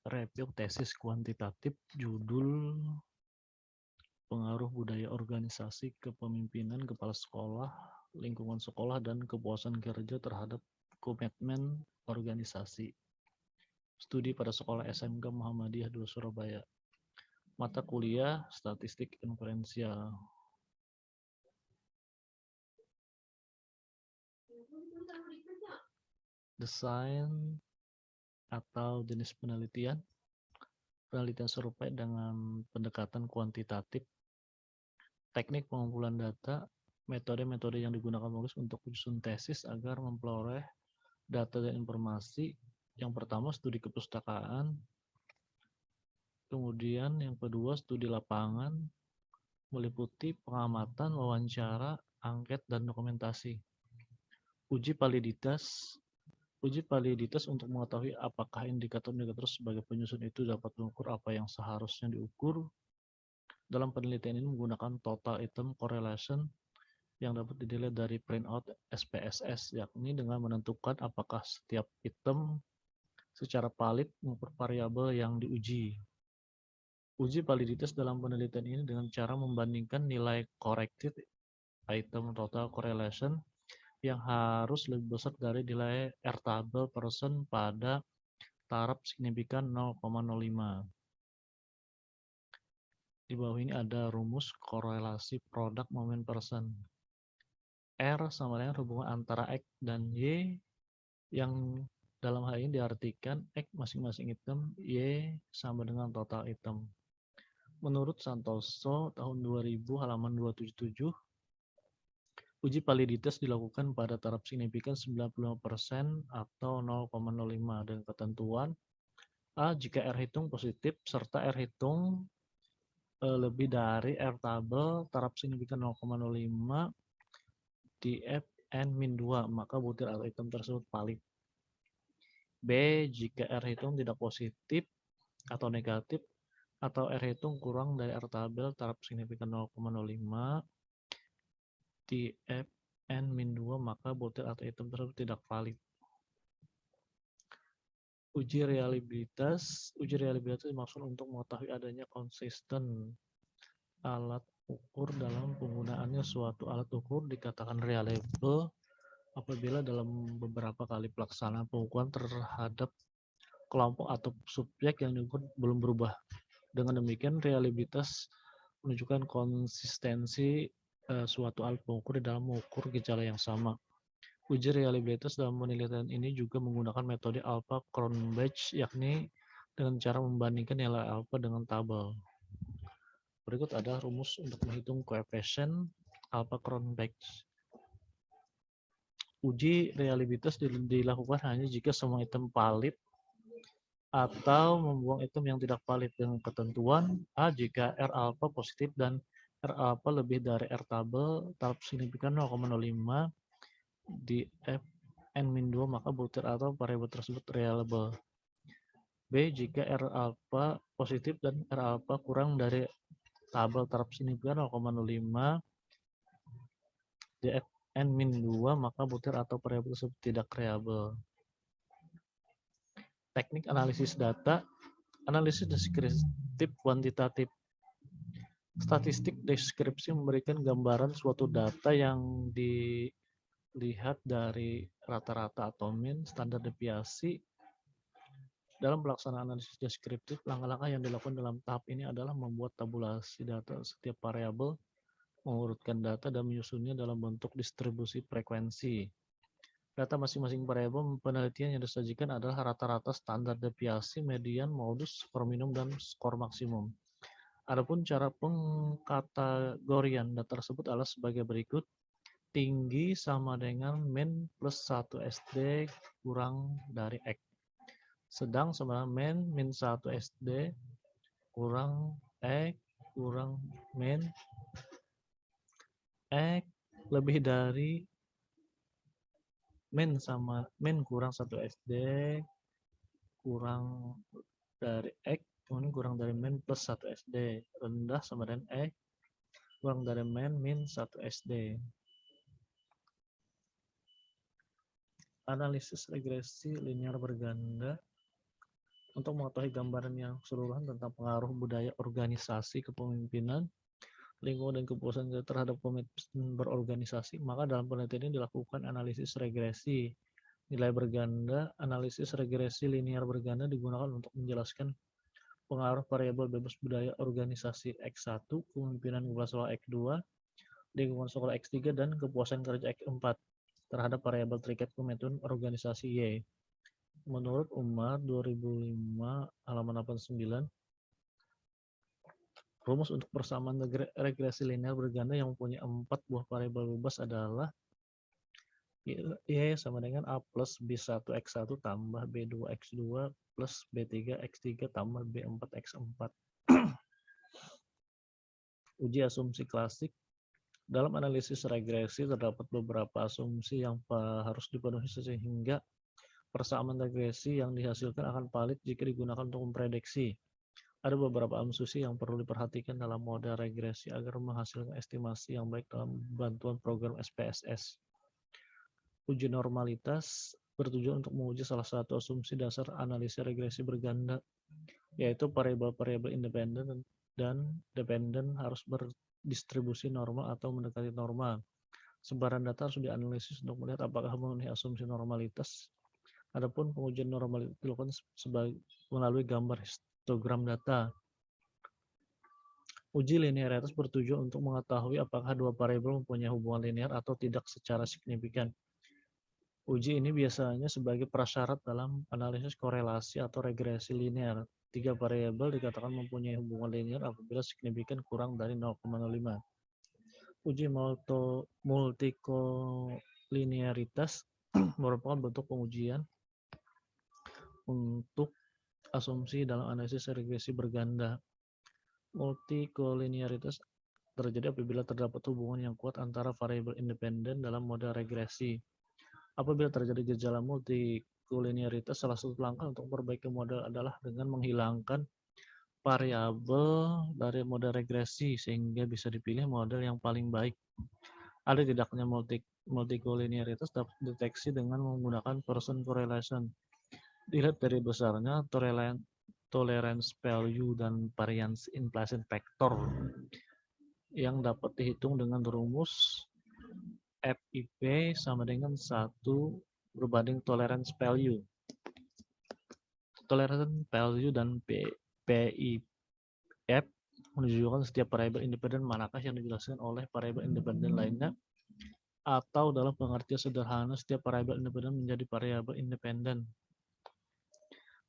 review tesis kuantitatif judul pengaruh budaya organisasi kepemimpinan kepala sekolah, lingkungan sekolah, dan kepuasan kerja terhadap komitmen organisasi. Studi pada sekolah SMK Muhammadiyah 2 Surabaya. Mata kuliah Statistik Inferensial. Desain atau jenis penelitian. Penelitian serupa dengan pendekatan kuantitatif. Teknik pengumpulan data, metode-metode yang digunakan penulis untuk menyusun tesis agar memperoleh data dan informasi. Yang pertama, studi kepustakaan. Kemudian yang kedua, studi lapangan, meliputi pengamatan, wawancara, angket, dan dokumentasi. Uji validitas. Uji validitas untuk mengetahui apakah indikator-indikator sebagai penyusun itu dapat mengukur apa yang seharusnya diukur. Dalam penelitian ini menggunakan total item correlation yang dapat dinilai dari printout SPSS, yakni dengan menentukan apakah setiap item secara valid mengukur variabel yang diuji. Uji validitas dalam penelitian ini dengan cara membandingkan nilai corrected item total correlation yang harus lebih besar dari nilai R-table persen pada taraf signifikan 0,05. Di bawah ini ada rumus korelasi produk momen persen. R sama dengan hubungan antara X dan Y yang dalam hal ini diartikan X masing-masing item, Y sama dengan total item. Menurut Santoso tahun 2000 halaman 277, uji validitas dilakukan pada taraf signifikan 95% atau 0,05 dengan ketentuan A jika R hitung positif serta R hitung lebih dari R tabel taraf signifikan 0,05 di Fn-2 maka butir atau item tersebut valid. B jika R hitung tidak positif atau negatif atau R hitung kurang dari R tabel taraf signifikan 0,05 di Fn-2 maka butir atau item tersebut tidak valid. Uji reliabilitas dimaksud untuk mengetahui adanya konsisten alat ukur dalam penggunaannya. Suatu alat ukur dikatakan reliable apabila dalam beberapa kali pelaksanaan pengukuran terhadap kelompok atau subjek yang diukur belum berubah. Dengan demikian, reliabilitas menunjukkan konsistensi suatu alat pengukur di dalam mengukur gejala yang sama. Uji reliabilitas dalam penelitian ini juga menggunakan metode alpha-Cronbach, yakni dengan cara membandingkan nilai alpha dengan tabel. Berikut ada rumus untuk menghitung koefisien alpha-Cronbach. Uji reliabilitas dilakukan hanya jika semua item valid atau membuang item yang tidak valid dengan ketentuan A jika R alpha positif dan R alpha lebih dari R tabel taraf signifikan 0,05 di Fn-2 maka butir atau variabel tersebut reliable. B jika R alpha positif dan R alpha kurang dari tabel taraf signifikan 0,05 di Fn-2 maka butir atau variabel tersebut tidak reliable. Teknik analisis data, analisis deskriptif kuantitatif. Statistik deskripsi memberikan gambaran suatu data yang dilihat dari rata-rata atau mean, standar deviasi. Dalam pelaksanaan analisis deskriptif, langkah-langkah yang dilakukan dalam tahap ini adalah membuat tabulasi data setiap variabel, mengurutkan data dan menyusunnya dalam bentuk distribusi frekuensi. Data masing-masing variabel penelitian yang disajikan adalah rata-rata standar deviasi, median, modus, skor minimum, dan skor maksimum. Adapun cara pengkategorian data tersebut adalah sebagai berikut. Tinggi sama dengan min plus 1 SD kurang dari X. Sedang sama dengan min 1 SD kurang X kurang min X lebih dari min sama min kurang 1 SD kurang dari X kemudian kurang dari min plus 1 SD rendah sama dengan X kurang dari min 1 SD. Analisis regresi linear berganda. Untuk mengetahui gambaran yang keseluruhan tentang pengaruh budaya organisasi, kepemimpinan, lingkungan, dan kepuasan terhadap komitmen berorganisasi, maka dalam penelitian ini dilakukan analisis regresi nilai berganda. Analisis regresi linear berganda digunakan untuk menjelaskan pengaruh variabel bebas budaya organisasi X1, kepemimpinan kepala sekolah X2, lingkungan sekolah X3, dan kepuasan kerja X4 terhadap variabel terikat komitmen organisasi Y. Menurut Umar 2005 halaman 89, rumus untuk persamaan regresi linear berganda yang mempunyai 4 buah variabel bebas adalah Y sama dengan A plus B1 X1 tambah B2 X2 plus B3 X3 tambah B4 X4. Uji asumsi klasik. Dalam analisis regresi terdapat beberapa asumsi yang harus dipenuhi sehingga persamaan regresi yang dihasilkan akan valid jika digunakan untuk memprediksi. Ada beberapa asumsi yang perlu diperhatikan dalam model regresi agar menghasilkan estimasi yang baik dalam bantuan program SPSS. Uji normalitas bertujuan untuk menguji salah satu asumsi dasar analisis regresi berganda, yaitu variabel-variabel independen dan dependen harus berdistribusi normal atau mendekati normal. Sebaran data harus dianalisis untuk melihat apakah memenuhi asumsi normalitas. Adapun pengujian normalitas dilakukan melalui gambar histogram data. Uji linearitas bertujuan untuk mengetahui apakah dua variabel mempunyai hubungan linear atau tidak secara signifikan. Uji ini biasanya sebagai prasyarat dalam analisis korelasi atau regresi linear. 3 variabel dikatakan mempunyai hubungan linear apabila signifikan kurang dari 0,05. Uji multikolinearitas merupakan bentuk pengujian untuk asumsi dalam analisis regresi berganda. Multikolinearitas terjadi apabila terdapat hubungan yang kuat antara variabel independen dalam model regresi. Apabila terjadi gejala multikolinearitas, salah satu langkah untuk memperbaiki model adalah dengan menghilangkan variabel dari model regresi sehingga bisa dipilih model yang paling baik. Ada tidaknya multikolinearitas dapat dideteksi dengan menggunakan Pearson correlation. Dilihat dari besarnya tolerance value dan variance implicit factor yang dapat dihitung dengan rumus FIP sama dengan 1 berbanding tolerance value. Tolerance value dan PIF menunjukkan setiap variabel independen manakah yang dijelaskan oleh variabel independen lainnya, atau dalam pengertian sederhana setiap variabel independen menjadi variabel independen.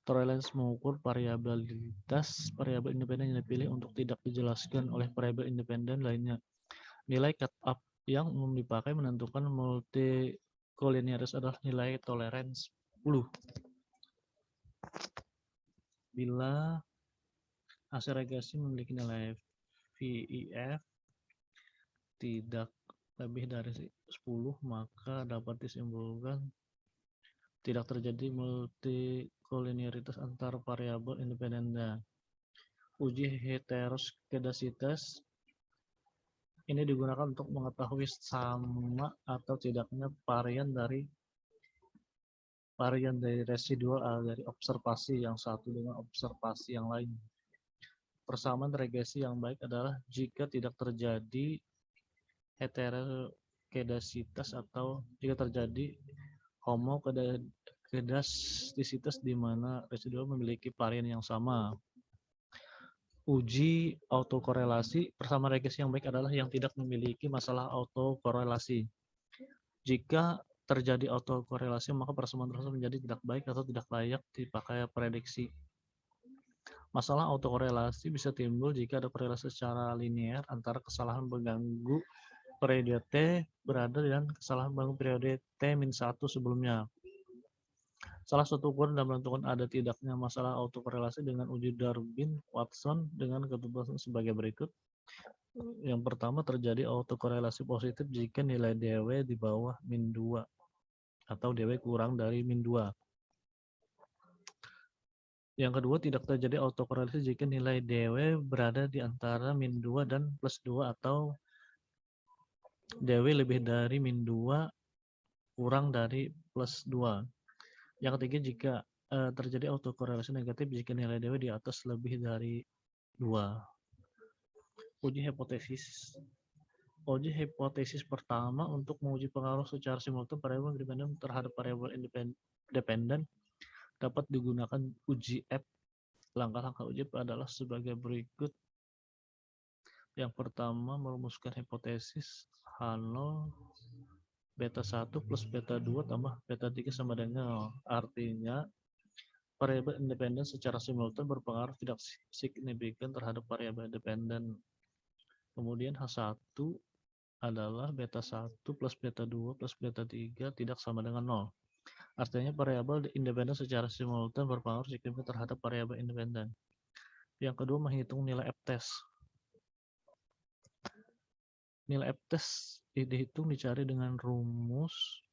Tolerance mengukur variabilitas variabel independen yang dipilih untuk tidak dijelaskan oleh variabel independen lainnya. Nilai cut-off yang umum dipakai menentukan multikolinearitas adalah nilai tolerance 10. Bila hasil regresi memiliki nilai VIF tidak lebih dari 10, maka dapat disimpulkan tidak terjadi multikolinearitas antar variabel independen. Uji heteroskedasitas ini digunakan untuk mengetahui sama atau tidaknya varian dari residual dari observasi yang satu dengan observasi yang lain. Persamaan regresi yang baik adalah jika tidak terjadi heterokedasitas atau jika terjadi homokedastisitas di mana residual memiliki varian yang sama. Uji autokorelasi. Persamaan regresi yang baik adalah yang tidak memiliki masalah autokorelasi. Jika terjadi autokorelasi, maka persamaan tersebut menjadi tidak baik atau tidak layak dipakai prediksi. Masalah autokorelasi bisa timbul jika ada korelasi secara linear antara kesalahan pengganggu periode T berada dan kesalahan pengganggu periode T-1 sebelumnya. Salah satu ukuran dalam menentukan ada tidaknya masalah autokorelasi dengan uji Durbin-Watson dengan ketentuan sebagai berikut. Yang pertama, terjadi autokorelasi positif jika nilai DW di bawah min 2 atau DW kurang dari min 2. Yang kedua, tidak terjadi autokorelasi jika nilai DW berada di antara min 2 dan plus 2 atau DW lebih dari min 2 kurang dari plus 2. Yang ketiga, jika terjadi autokorelasi negatif jika nilai DW di atas lebih dari 2. Uji hipotesis. Uji hipotesis pertama untuk menguji pengaruh secara simultan variabel independen terhadap variabel independen dapat digunakan uji F. Langkah-langkah uji F adalah sebagai berikut. Yang pertama, merumuskan hipotesis H0 beta 1 plus beta 2 tambah beta 3 sama dengan 0. Artinya, variabel independen secara simultan berpengaruh tidak signifikan terhadap variabel independen. Kemudian H1 adalah beta 1 plus beta 2 plus beta 3 tidak sama dengan 0. Artinya variabel independen secara simultan berpengaruh signifikan terhadap variabel independen. Yang kedua, menghitung nilai F-test. Nilai F-test dihitung dicari dengan rumus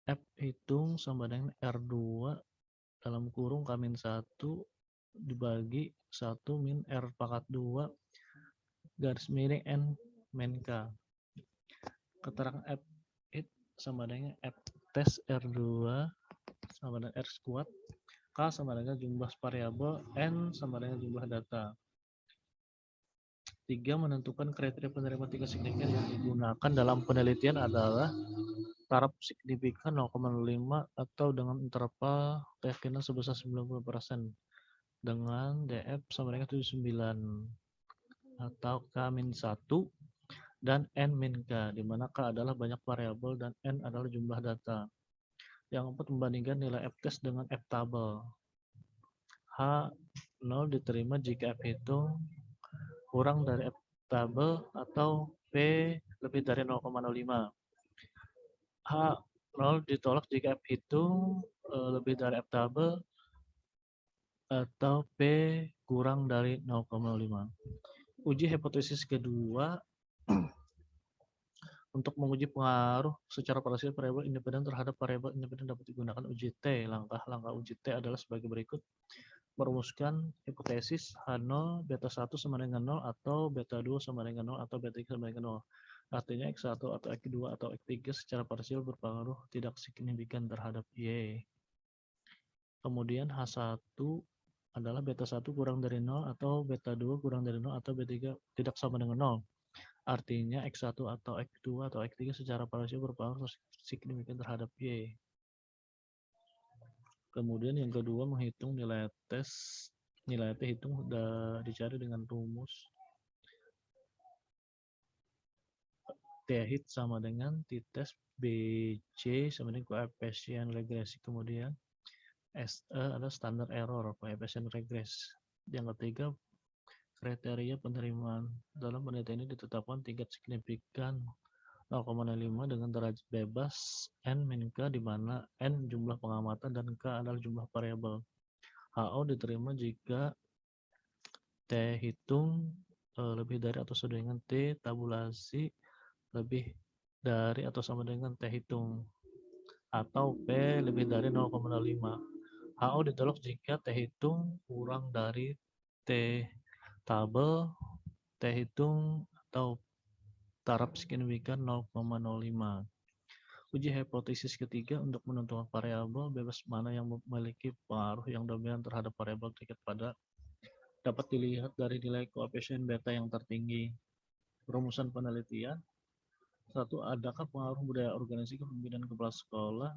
F hitung sama dengan R2 dalam kurung K-1 dibagi 1 min R pangkat 2 garis miring N min K. Keterangan F it sama dengan F test R2 sama dengan R squad, K sama dengan jumlah variabel, N sama dengan jumlah data. 3. Menentukan kriteria penerima tingkat signifikan yang digunakan dalam penelitian adalah taraf signifikan 0,5 atau dengan interval keyakinan sebesar 90% dengan DF sama dengan 79 atau K-1 dan N-K, di mana K adalah banyak variabel dan N adalah jumlah data. Yang keempat, membandingkan nilai F-test dengan F-table. H0 diterima jika F hitung kurang dari F-table atau P lebih dari 0,05. H0 ditolak jika F hitung lebih dari F-table atau P kurang dari 0,5. Uji hipotesis kedua untuk menguji pengaruh secara parsial variabel independen terhadap variabel independen dapat digunakan uji T. Langkah-langkah uji T adalah sebagai berikut. Merumuskan hipotesis H0 beta 1 sama dengan 0 atau beta 2 sama dengan 0 atau beta 3 sama dengan 0. Artinya X1 atau X2 atau X3 secara parsial berpengaruh tidak signifikan terhadap Y. Kemudian H1 adalah beta 1 kurang dari 0 atau beta 2 kurang dari 0 atau beta 3 tidak sama dengan 0. Artinya X1 atau X2 atau X3 secara parsial berpengaruh signifikan terhadap Y. Kemudian yang kedua, menghitung nilai tes. Nilai T hitung sudah dicari dengan rumus T hit sama dengan T test BC sama dengan koefisien regresi. Kemudian SE adalah standar error, koefisien regresi. Yang ketiga, kriteria penerimaan. Dalam penelitian ini ditetapkan tingkat signifikan 0,05 dengan derajat bebas N min K, di mana N jumlah pengamatan dan K adalah jumlah variabel. HO diterima jika T hitung lebih dari atau sama dengan T tabulasi lebih dari atau sama dengan T hitung, atau P lebih dari 0,05. HO ditolak jika T hitung kurang dari T tabel, T hitung atau taraf signifikan 0,05. Uji hipotesis ketiga untuk menentukan variabel bebas mana yang memiliki pengaruh yang dominan terhadap variabel tingkat pada dapat dilihat dari nilai koefisien beta yang tertinggi. Rumusan penelitian. 1. Adakah pengaruh budaya organisasi kepemimpinan kepala sekolah,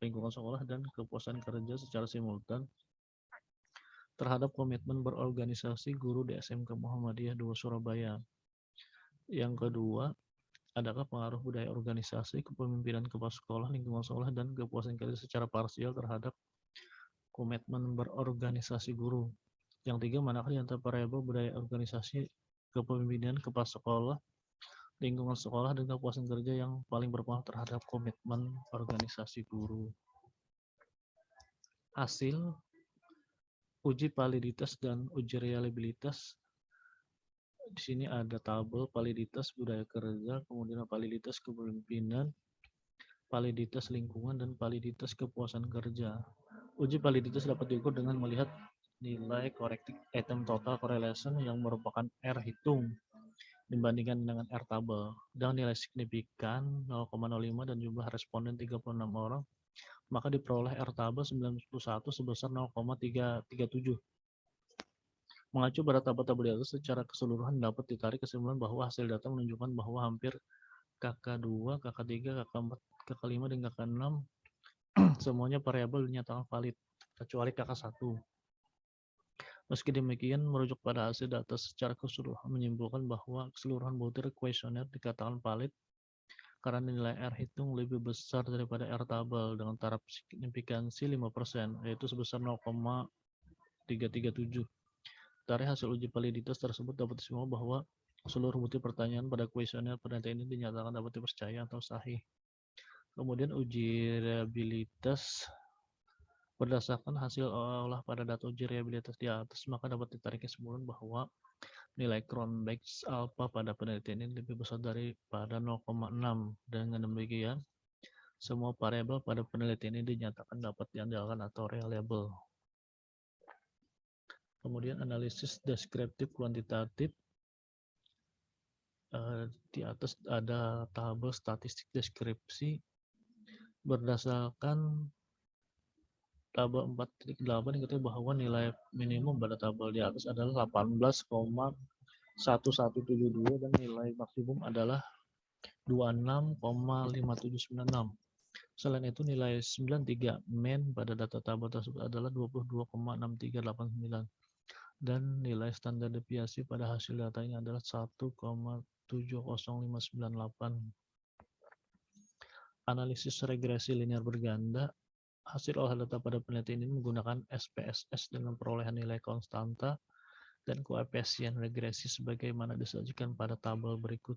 lingkungan sekolah, dan kepuasan kerja secara simultan terhadap komitmen berorganisasi guru di SMK Muhammadiyah 2 Surabaya? Yang kedua, adakah pengaruh budaya organisasi, kepemimpinan kepala sekolah, lingkungan sekolah, dan kepuasan kerja secara parsial terhadap komitmen berorganisasi guru? Yang tiga, manakah di antara variabel budaya organisasi, kepemimpinan kepala sekolah, lingkungan sekolah, dan kepuasan kerja yang paling berpengaruh terhadap komitmen organisasi guru? Hasil uji validitas dan uji reliabilitas. Di sini ada tabel validitas budaya kerja, kemudian validitas kepemimpinan, validitas lingkungan, dan validitas kepuasan kerja. Uji validitas dapat diukur dengan melihat nilai corrected item total correlation yang merupakan R hitung dibandingkan dengan R tabel, dan nilai signifikan 0,05 dan jumlah responden 36 orang maka diperoleh R tabel 91 sebesar 0,337. Mengacu pada tabel-tabel di atas, secara keseluruhan dapat ditarik kesimpulan bahwa hasil data menunjukkan bahwa hampir KK2, KK3, KK4, KK5, dan KK6 semuanya variabel dinyatakan valid, kecuali KK1. Meski demikian, merujuk pada hasil data secara keseluruhan menyimpulkan bahwa keseluruhan butir kuesioner dikatakan valid karena nilai R hitung lebih besar daripada R tabel dengan taraf signifikansi 5%, yaitu sebesar 0,337. Dari hasil uji validitas tersebut dapat disimpulkan bahwa seluruh butir pertanyaan pada kuesioner penelitian ini dinyatakan dapat dipercaya atau sahih. Kemudian uji reliabilitas. Berdasarkan hasil olah pada data uji reliabilitas di atas, maka dapat ditarik kesimpulan bahwa nilai Cronbach alpha pada penelitian ini lebih besar daripada 0,6. Dengan demikian, semua variabel pada penelitian ini dinyatakan dapat diandalkan atau reliable. Kemudian analisis deskriptif kuantitatif. Di atas ada tabel statistik deskripsi. Berdasarkan tabel 4.8 diketahui bahwa nilai minimum pada tabel di atas adalah 18,1172 dan nilai maksimum adalah 26,5796. Selain itu, nilai 93 mean pada data tabel tersebut adalah 22,6389 dan nilai standar deviasi pada hasil data ini adalah 1,70598. Analisis regresi linear berganda. Hasil olah data pada penelitian ini menggunakan SPSS dengan perolehan nilai konstanta dan koefisien regresi sebagaimana disajikan pada tabel berikut.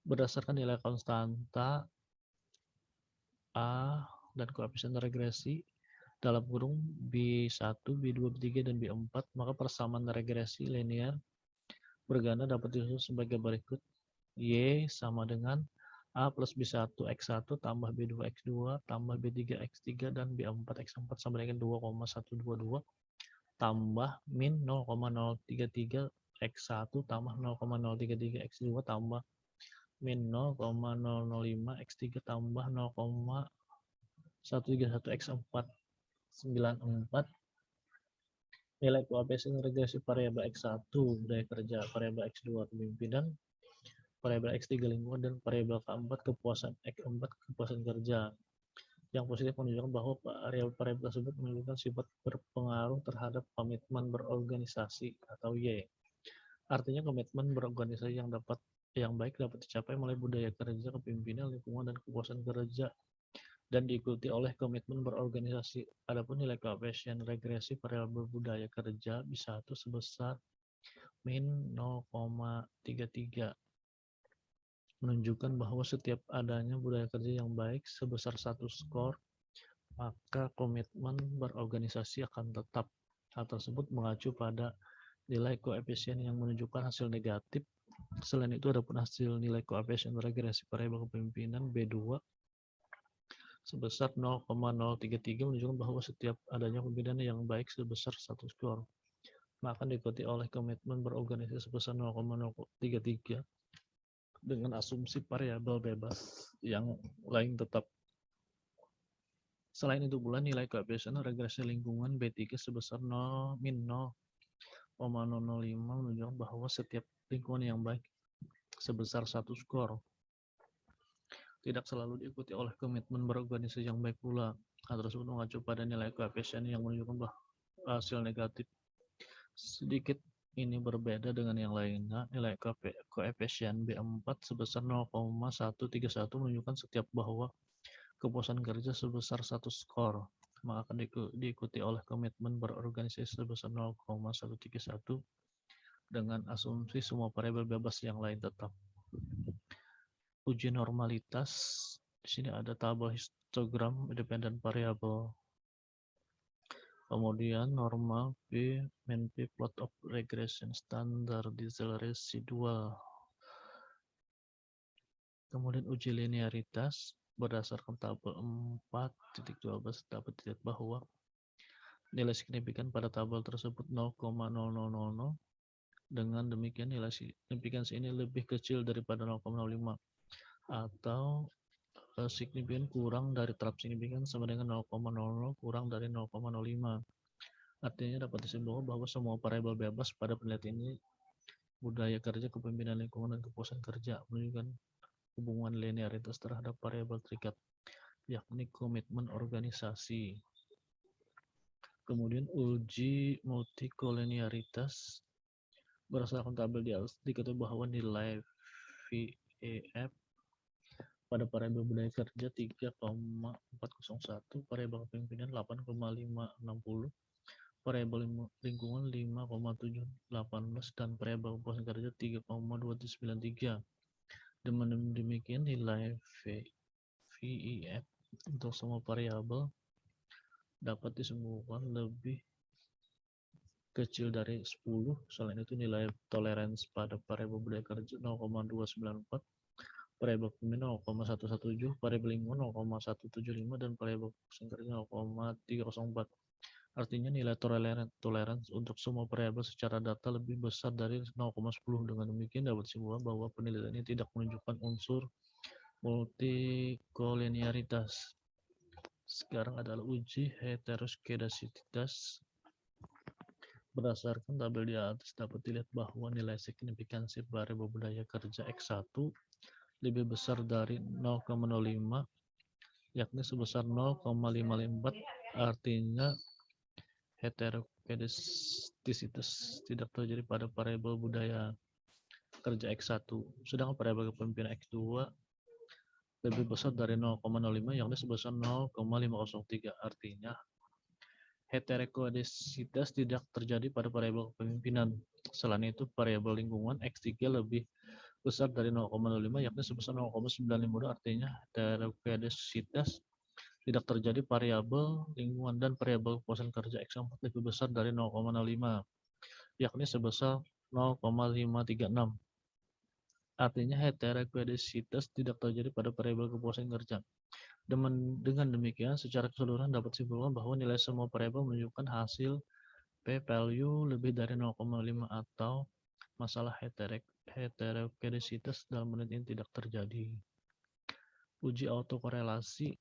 Berdasarkan nilai konstanta A dan koefisien regresi dalam kurung B1, B2, B3, dan B4, maka persamaan regresi linear berganda dapat disusun sebagai berikut. Y sama dengan A plus B1 X1 tambah B2 X2 tambah B3 X3 dan B4 X4 sama dengan 2,122 tambah min 0,033 X1 tambah 0,033 X2 tambah min 0,005 X3 tambah 0,131 X4 94. Nilai koefisien regresi variabel X1 daya kerja, variabel X2 kepemimpinan, variabel X3 lingkungan, dan variabel K4 kepuasan X4 kepuasan kerja. Yang positif menunjukkan bahwa variabel tersebut menunjukkan sifat berpengaruh terhadap komitmen berorganisasi atau Y. Artinya komitmen berorganisasi yang baik dapat dicapai melalui budaya kerja, kepemimpinan, lingkungan, dan kepuasan kerja dan diikuti oleh komitmen berorganisasi. Adapun nilai koefisien regresi variabel budaya kerja B1 sebesar min 0,33 menunjukkan bahwa setiap adanya budaya kerja yang baik sebesar 1 skor, maka komitmen berorganisasi akan tetap. Hal tersebut mengacu pada nilai koefisien yang menunjukkan hasil negatif. Selain itu, adapun hasil nilai koefisien regresi variabel kepemimpinan B2 sebesar 0,033 menunjukkan bahwa setiap adanya pembinaan yang baik sebesar 1 skor, maka diikuti oleh komitmen berorganisasi sebesar 0,033 dengan asumsi variabel bebas yang lain tetap. Selain itu pula, nilai koefisien regresi lingkungan B3 sebesar 0,005 menunjukkan bahwa setiap lingkungan yang baik sebesar 1 skor tidak selalu diikuti oleh komitmen berorganisasi yang baik pula. Hal tersebut mengacu pada nilai koefisien yang menunjukkan hasil negatif. Sedikit ini berbeda dengan yang lainnya. Nilai koefisien B4 sebesar 0,131 menunjukkan setiap bahwa kepuasan kerja sebesar 1 skor, maka akan diikuti oleh komitmen berorganisasi sebesar 0,131 dengan asumsi semua variabel bebas yang lain tetap. Uji normalitas. Di sini ada tabel histogram independen variabel. Kemudian normal P, min P, plot of regression, standar diesel residual. Kemudian uji linearitas. Berdasarkan tabel 4.12 dapat dilihat bahwa nilai signifikan pada tabel tersebut 0,0000. Dengan demikian nilai signifikansi ini lebih kecil daripada 0,05 atau signifikan kurang dari taraf signifikan sama dengan 0,00 kurang dari 0,05. Artinya dapat disimpulkan bahwa semua variabel bebas pada penelitian ini budaya kerja, kepemimpinan lingkungan, dan kepuasan kerja menunjukkan hubungan linearitas terhadap variabel terikat, yakni komitmen organisasi. Kemudian uji multikolinearitas berdasarkan tabel di atas diketahui bahwa nilai VEF pada variabel budaya kerja 3,401, variabel kepemimpinan 8,560, variabel lingkungan 5,718, dan variabel kepuasan kerja 3,293. Dengan demikian nilai VEF untuk semua variabel dapat disimpulkan lebih kecil dari 10. Selain itu nilai toleransi pada variabel budaya kerja 0,294, variabel kepemimpinan 0,117, variabel lingkungan 0,175, dan variabel kepuasan kerja 0,304. Artinya nilai toleransi untuk semua variabel secara data lebih besar dari 0,10. Dengan demikian dapat disimpulkan bahwa penelitian ini tidak menunjukkan unsur multikolinearitas. Sekarang adalah uji heteroskedasitas. Berdasarkan tabel di atas dapat dilihat bahwa nilai signifikansi variabel budaya kerja X1 lebih besar dari 0,05, yakni sebesar 0,554. Artinya heteroskedastisitas tidak terjadi pada variabel budaya kerja X1, sedangkan variabel kepemimpinan X2 lebih besar dari 0,05, yakni sebesar 0,503. Artinya heteroskedasitas tidak terjadi pada variabel kepemimpinan. Selain itu, variabel lingkungan X3 lebih besar dari 0,05, yakni sebesar 0,952. Artinya heteroskedasitas tidak terjadi variabel lingkungan, dan variabel kepuasan kerja X4 lebih besar dari 0,05, yakni sebesar 0,536. Artinya heteroskedasitas tidak terjadi pada variabel kepuasan kerja. Dengan demikian, secara keseluruhan dapat disimpulkan bahwa nilai semua variabel menunjukkan hasil p-value lebih dari 0,5 atau masalah heteroskedasitas dalam penelitian tidak terjadi. Uji autokorelasi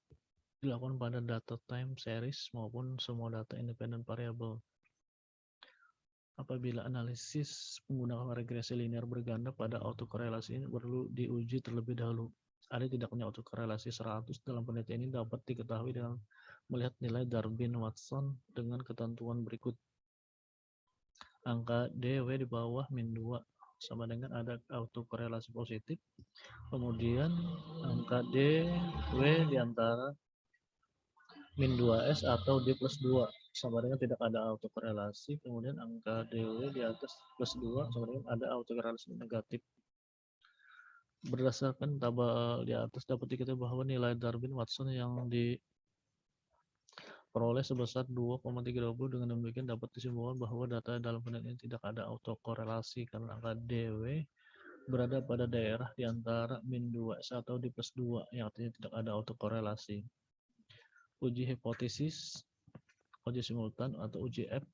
dilakukan pada data time series maupun semua data independen variabel. Apabila analisis menggunakan regresi linear berganda pada autokorelasi ini perlu diuji terlebih dahulu. Ada tidaknya autokorelasi 100 dalam penelitian ini dapat diketahui dengan melihat nilai Darwin-Watson dengan ketentuan berikut. Angka DW di bawah min 2 sama dengan ada autokorelasi positif. Kemudian angka DW di antara min 2S atau D plus 2 sama dengan tidak ada autokorelasi. Kemudian angka DW di atas plus 2 sama dengan ada autokorelasi negatif. Berdasarkan tabel di atas dapat diketahui bahwa nilai Darwin-Watson yang diperoleh sebesar 2,320. Dengan demikian dapat disimpulkan bahwa data dalam penelitian tidak ada autokorelasi karena angka DW berada pada daerah di antara min 2S atau D plus 2 yang artinya tidak ada autokorelasi. Uji hipotesis, uji simultan atau uji F.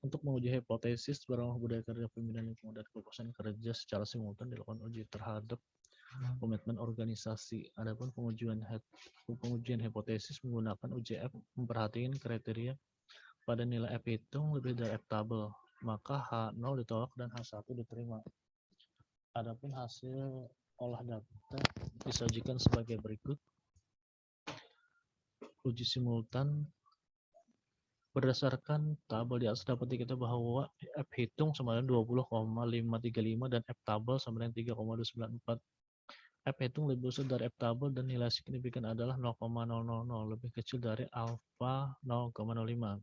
Untuk menguji hipotesis beramah budaya kerja, pembinaan lingkungan, dan kepuasan kerja secara simultan dilakukan uji terhadap komitmen organisasi. Adapun pengujian hipotesis menggunakan uji F memperhatikan kriteria pada nilai F hitung lebih dari F tabel, maka H0 ditolak dan H1 diterima. Adapun hasil olah data disajikan sebagai berikut. Uji simultan berdasarkan tabel di atas dapat diketahui bahwa F hitung sama dengan 20,535 dan F tabel sama dengan 3,294. F hitung lebih besar dari F tabel dan nilai signifikan adalah 0,000, lebih kecil dari alfa 0,05.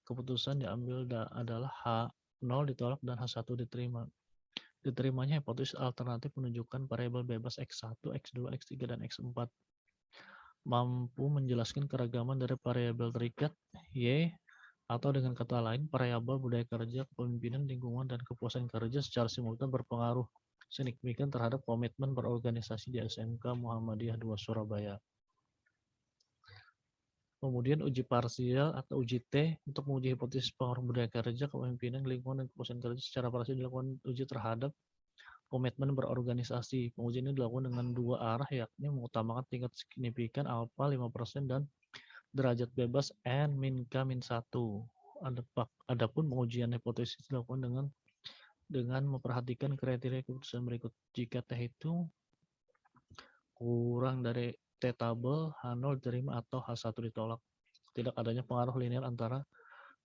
Keputusan diambil adalah H0 ditolak dan H1 diterima. Diterimanya hipotesis alternatif menunjukkan variabel bebas X1, X2, X3, dan X4 mampu menjelaskan keragaman dari variabel terikat Y, atau dengan kata lain variabel budaya kerja, kepemimpinan lingkungan, dan kepuasan kerja secara simultan berpengaruh signifikan terhadap komitmen berorganisasi di SMK Muhammadiyah II Surabaya. Kemudian uji parsial atau uji T untuk menguji hipotesis pengaruh budaya kerja, kepemimpinan lingkungan, dan kepuasan kerja secara parsial dilakukan uji terhadap Komitmen berorganisasi. Pengujian ini dilakukan dengan dua arah, yakni mengutamakan tingkat signifikan alfa 5% dan derajat bebas n min k min 1. Adapun pengujian hipotesis dilakukan dengan memperhatikan kriteria keputusan berikut. Jika T itu kurang dari T tabel, H0 diterima atau H1 ditolak. Tidak adanya pengaruh linear antara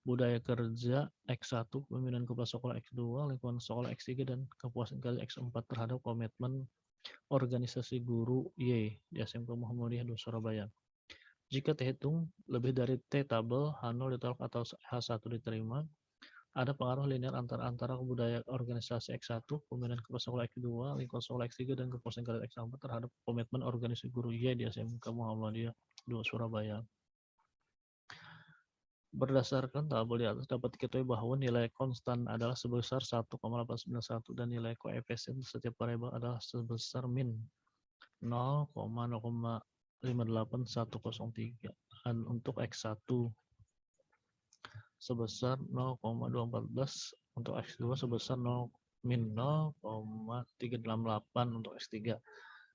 budaya kerja X1, pemimpinan kepala sekolah X2, lingkungan sekolah X3, dan kepuasan kerja X4 terhadap komitmen organisasi guru Y di SMK Muhammadiyah 2 Surabaya. Jika terhitung lebih dari T tabel, H0 ditolak atau H1 diterima, ada pengaruh linear antara budaya organisasi X1, pemimpinan kepala sekolah X2, lingkungan sekolah X3, dan kepuasan kerja X4 terhadap komitmen organisasi guru Y di SMK Muhammadiyah 2 Surabaya. Berdasarkan tabel di atas dapat diketahui bahwa nilai konstan adalah sebesar 1,891 dan nilai koefisien setiap variabel adalah sebesar min 0,58103 dan untuk X1 sebesar 0,214, untuk X2 sebesar min 0,388 untuk X3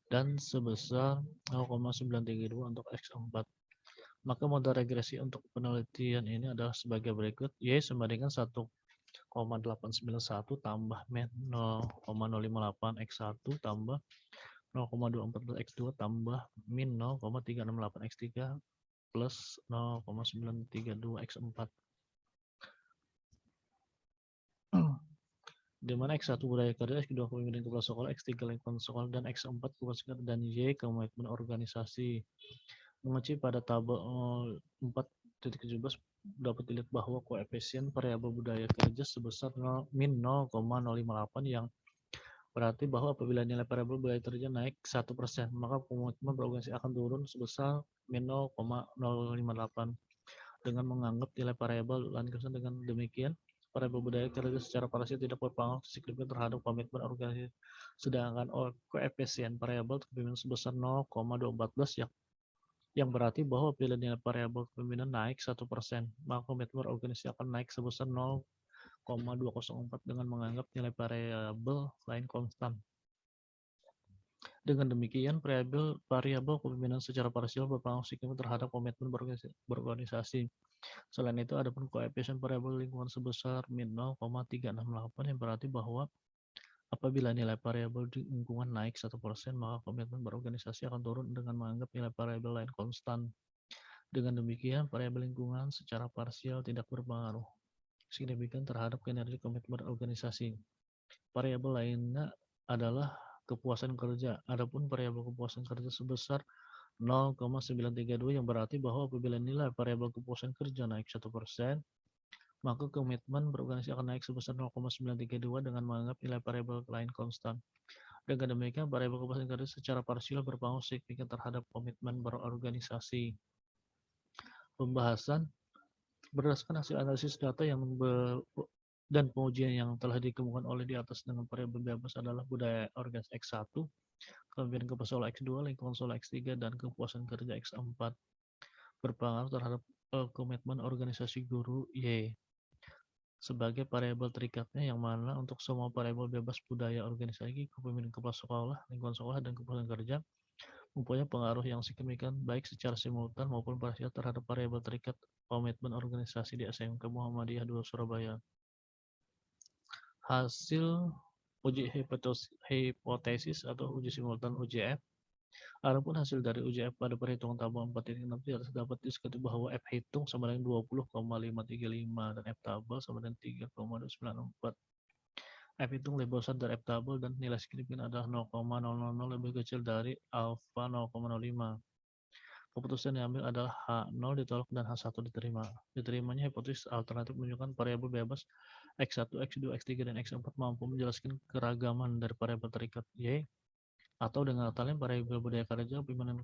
dan sebesar 0,932 untuk X4. Maka modal regresi untuk penelitian ini adalah sebagai berikut. Y sama dengan 1,891 tambah min 0,058 X1 tambah 0,214 X2 tambah min 0,368 X3 plus 0,932 X4. Di mana X1 budaya kerja, X2 pemimpinan kepala sekolah, X3 lingkungan sekolah, dan X4 kepala sekolah, dan Y komitmen organisasi. Mengacu pada tabel 4.17 dapat dilihat bahwa koefisien variabel budaya kerja sebesar min 0,058 yang berarti bahwa apabila nilai variabel budaya kerja naik 1%, maka komitmen berorganisasi akan turun sebesar min 0,058 dengan menganggap nilai variabel lain kerja. Dengan demikian, variabel budaya kerja secara parsial tidak berpengaruh signifikan terhadap komitmen organisasi, sedangkan koefisien variabel kepemimpinan sebesar 0,214 yang berarti bahwa bila nilai variabel kepemimpinan naik 1%, maka komitmen organisasi akan naik sebesar 0,204 dengan menganggap nilai variabel lain konstan. Dengan demikian, variabel kepemimpinan secara parsial berpengaruh signifikan terhadap komitmen berorganisasi. Selain itu, ada pun koefisien variabel lingkungan sebesar min 0,368 yang berarti bahwa apabila nilai variabel di lingkungan naik 1%, maka komitmen berorganisasi akan turun dengan menganggap nilai variabel lain konstan. Dengan demikian, variabel lingkungan secara parsial tidak berpengaruh signifikan terhadap kinerja komitmen organisasi. Variabel lainnya adalah kepuasan kerja. Adapun variabel kepuasan kerja sebesar 0,932 yang berarti bahwa apabila nilai variabel kepuasan kerja naik 1%, maka komitmen berorganisasi akan naik sebesar 0,932 dengan menganggap nilai variabel lain konstan. Dengan demikian, variabel kepuasan kerja secara parsial berpengaruh signifikan terhadap komitmen berorganisasi. Pembahasan berdasarkan hasil analisis data dan pengujian yang telah dikemukakan oleh di atas dengan variabel bebas adalah budaya organisasi X1, kepemimpinan kepala sekolah X2, lingkungan sekolah X3, dan kepuasan kerja X4 berpengaruh terhadap komitmen organisasi guru Y. Sebagai variabel terikatnya yang mana untuk semua variabel bebas budaya organisasi, kepemimpinan kepala sekolah, lingkungan sekolah, dan kepuasan kerja mempunyai pengaruh yang signifikan baik secara simultan maupun parsial terhadap variabel terikat komitmen organisasi di SMK Muhammadiyah 2 Surabaya. Hasil uji hipotesis atau uji simultan UJF. Adapun hasil dari UJF pada perhitungan tabel 4.6 dapat disebut bahwa F hitung sama dengan 20,535 dan F tabel sama dengan 3,294. F hitung lebih besar dari F tabel dan nilai signifikan adalah 0,000 lebih kecil dari alfa 0,05. Keputusan yang diambil adalah H0 ditolak dan H1 diterima. Diterimanya hipotesis alternatif menunjukkan variabel bebas X1, X2, X3, dan X4 mampu menjelaskan keragaman dari variabel terikat Y, atau dengan kata lain variabel budaya kerja, pemimpinan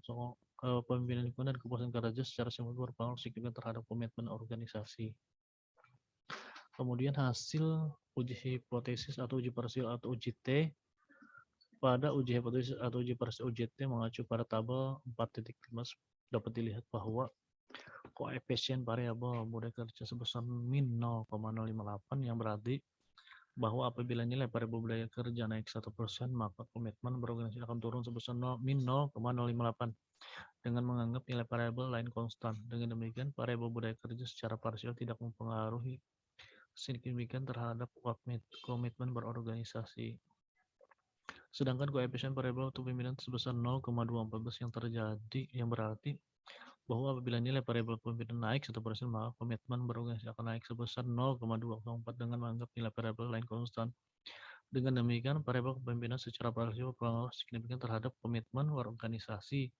lingkungan, dan kepuasan kerja secara simultan berpengaruh signifikan terhadap komitmen organisasi. Kemudian hasil uji hipotesis atau uji parsial atau uji T. Pada uji hipotesis atau uji parsial uji T mengacu pada tabel 4.5 dapat dilihat bahwa koefisien variabel budaya kerja sebesar min 0,058 yang berarti bahwa apabila nilai variabel budaya kerja naik 1%, maka komitmen berorganisasi akan turun sebesar min 0,058 dengan menganggap nilai variabel lain konstan. Dengan demikian, variabel budaya kerja secara parsial tidak mempengaruhi signifikan terhadap komitmen berorganisasi. Sedangkan koefisien variabel untuk pimpinan sebesar 0,214 yang berarti bahwa apabila nilai variabel pimpinan naik 1%, maka komitmen berorganisasi akan naik sebesar 0,204 dengan menganggap nilai variabel lain konstan. Dengan demikian, variabel kepemimpinan secara parsial berpengaruh signifikan terhadap komitmen berorganisasi.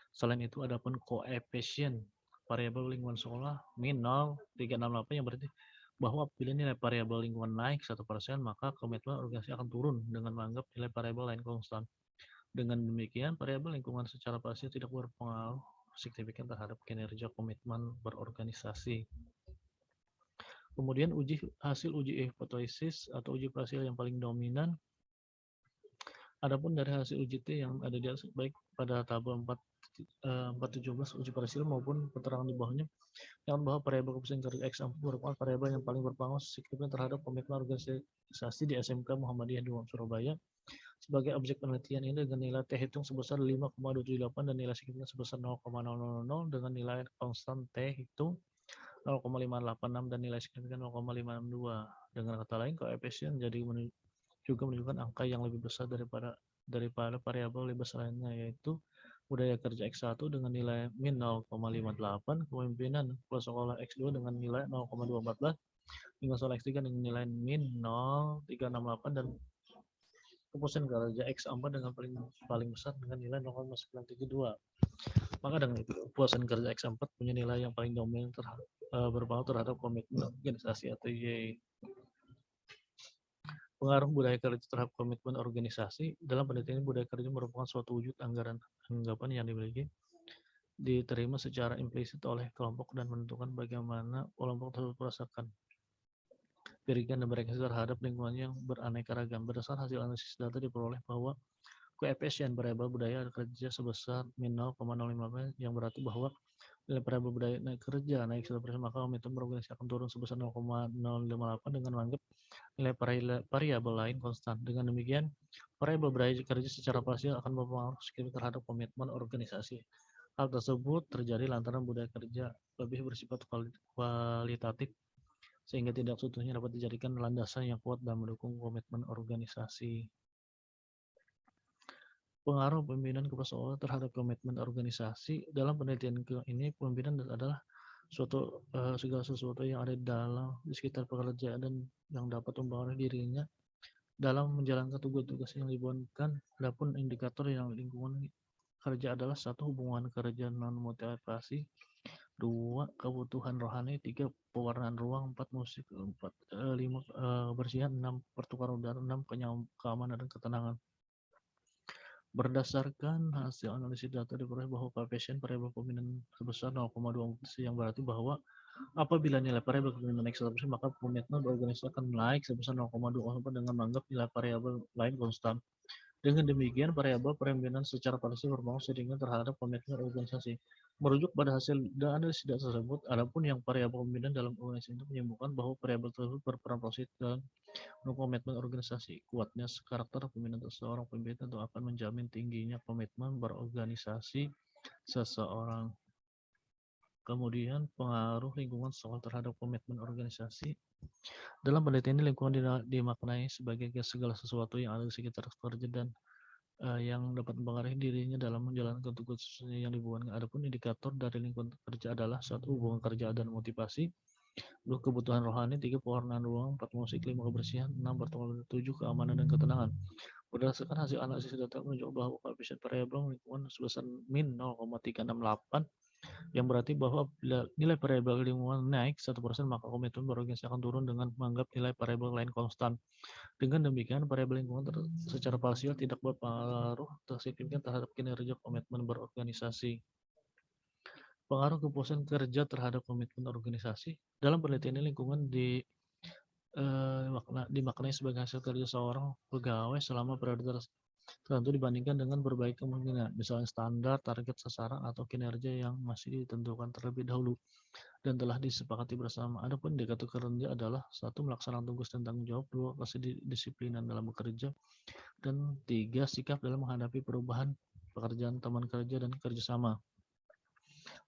Selain itu, adapun koefisien variabel lingkungan sekolah min 0,368 yang berarti bahwa apabila nilai variabel lingkungan naik 1%, maka komitmen organisasi akan turun dengan menganggap nilai variabel lain konstan. Dengan demikian, variabel lingkungan secara parsial tidak berpengaruh signifikan terhadap kinerja komitmen berorganisasi. Kemudian hasil uji hipotesis atau uji parsial yang paling dominan. Adapun dari hasil uji T yang ada di atas, baik pada tabel 417 uji parsial maupun keterangan di bawahnya, yang bahwa variabel koefisien kerja X merupakan variabel yang paling berpengaruh signifikan terhadap komitmen organisasi di SMK Muhammadiyah 2 Surabaya. Sebagai objek penelitian ini dengan nilai T hitung sebesar 5,278 dan nilai signifikan sebesar 0,000 dengan nilai konstan T hitung 0,586 dan nilai signifikan 0,562. Dengan kata lain, koefisien juga menunjukkan angka yang lebih besar daripada variabel lebih besar lainnya, yaitu budaya kerja X1 dengan nilai min 0,58, kepemimpinan kepala sekolah X2 dengan nilai 0,214, hingga sekolah X3 dengan nilai min 0,368 dan kepuasan kerja X4 dengan paling besar dengan nilai 0,932. Maka dengan itu, kepuasan kerja X4 punya nilai yang paling dominan berpengaruh terhadap komitmen organisasi atau Y. Pengaruh budaya kerja terhadap komitmen organisasi. Dalam penelitian ini, budaya kerja merupakan suatu wujud anggapan yang diterima secara implisit oleh kelompok dan menentukan bagaimana kelompok tersebut merasakan, berikan dan bereaksi terhadap lingkungan yang beraneka ragam. Berdasarkan hasil analisis data diperoleh bahwa koefisien variabel budaya kerja sebesar min 0,058 yang berarti bahwa nilai variabel budaya kerja naik 1%, maka komitmen berorganisasi akan turun sebesar 0,058 dengan menganggap nilai variabel lain konstan. Dengan demikian, variabel budaya kerja secara parsial akan berpengaruh signifikan terhadap komitmen organisasi. Hal tersebut terjadi lantaran budaya kerja lebih bersifat kualitatif, sehingga tidak seutuhnya dapat dijadikan landasan yang kuat dan mendukung komitmen organisasi. Pengaruh pemimpinan kepala sekolah terhadap komitmen organisasi. Dalam penelitian ini, pemimpinan adalah segala sesuatu yang ada di sekitar pekerjaan dan yang dapat mempengaruhi dirinya dalam menjalankan tugas-tugas yang dibebankan. Adapun indikator yang lingkungan kerja adalah 1. Hubungan kerja non motivasi, 2. Kebutuhan rohani, 3. Pewarnaan ruang, 4. Musik, 5. Kebersihan, 6. Pertukaran udara, 6. Keamanan dan ketenangan. Berdasarkan hasil analisis data diperoleh bahwa koefisien variabel pemimpinan sebesar 0,2 yang berarti bahwa apabila nilai variabel pemimpinan naik 1%, maka komitmen berorganisasi akan naik sebesar 0,24 dengan menganggap nilai variabel lain konstan. Dengan demikian, variabel pemimpinan secara parsial berpengaruh signifikan terhadap komitmen organisasi. Merujuk pada hasil analisis data tersebut, adapun yang variabel pemimpinan dalam organisasi itu menyebutkan bahwa variabel tersebut berperan positif dalam komitmen organisasi. Kuatnya karakter pemimpinan seorang pemimpin tentu akan menjamin tingginya komitmen berorganisasi seseorang. Kemudian pengaruh lingkungan sekolah terhadap komitmen organisasi. Dalam penelitian ini, lingkungan dimaknai sebagai segala sesuatu yang ada di sekitar pekerja dan yang dapat mempengaruhi dirinya dalam menjalankan tugas yang dibuat. Adapun indikator dari lingkungan kerja adalah 1. Hubungan kerja dan motivasi, 2. Kebutuhan rohani, 3. Pewarnaan ruang, 4. Musik, 5. Kebersihan, 6. Pertolongan, 7. Keamanan dan ketenangan. Berdasarkan hasil analisis data menunjukkan bahwa koefisien variabel lingkungan sebesar min 0,368 yang berarti bahwa bila nilai variabel lingkungan naik 1%, maka komitmen berorganisasi akan turun dengan menganggap nilai variabel lain konstan. Dengan demikian, variabel lingkungan secara parsial tidak berpengaruh signifikan terhadap kinerja komitmen berorganisasi. Pengaruh kepuasan kerja terhadap komitmen organisasi. Dalam penelitian ini, lingkungan dimaknai sebagai hasil kerja seorang pegawai selama periode tentu dibandingkan dengan berbagai kemungkinan, misalnya standar, target sasaran, atau kinerja yang masih ditentukan terlebih dahulu dan telah disepakati bersama. Adapun indikator kinerja adalah satu, melaksanakan tugas dan tanggung jawab, dua, kedisiplinan dalam bekerja, dan tiga, sikap dalam menghadapi perubahan pekerjaan teman kerja dan kerjasama.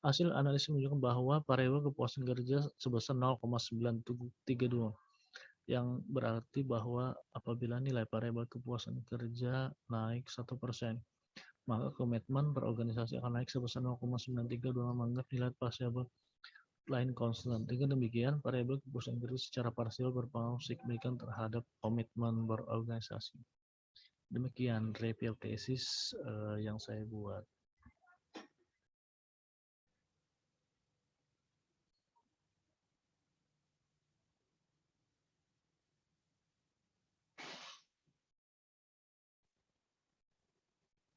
Hasil analisis menunjukkan bahwa variabel kepuasan kerja sebesar 0,932, yang berarti bahwa apabila nilai variabel kepuasan kerja naik 1%, maka komitmen berorganisasi akan naik sebesar 0,932 menganggap nilai variabel lain konstan. Dengan demikian, variabel kepuasan kerja secara parsial berpengaruh signifikan terhadap komitmen berorganisasi. Demikian review tesis yang saya buat.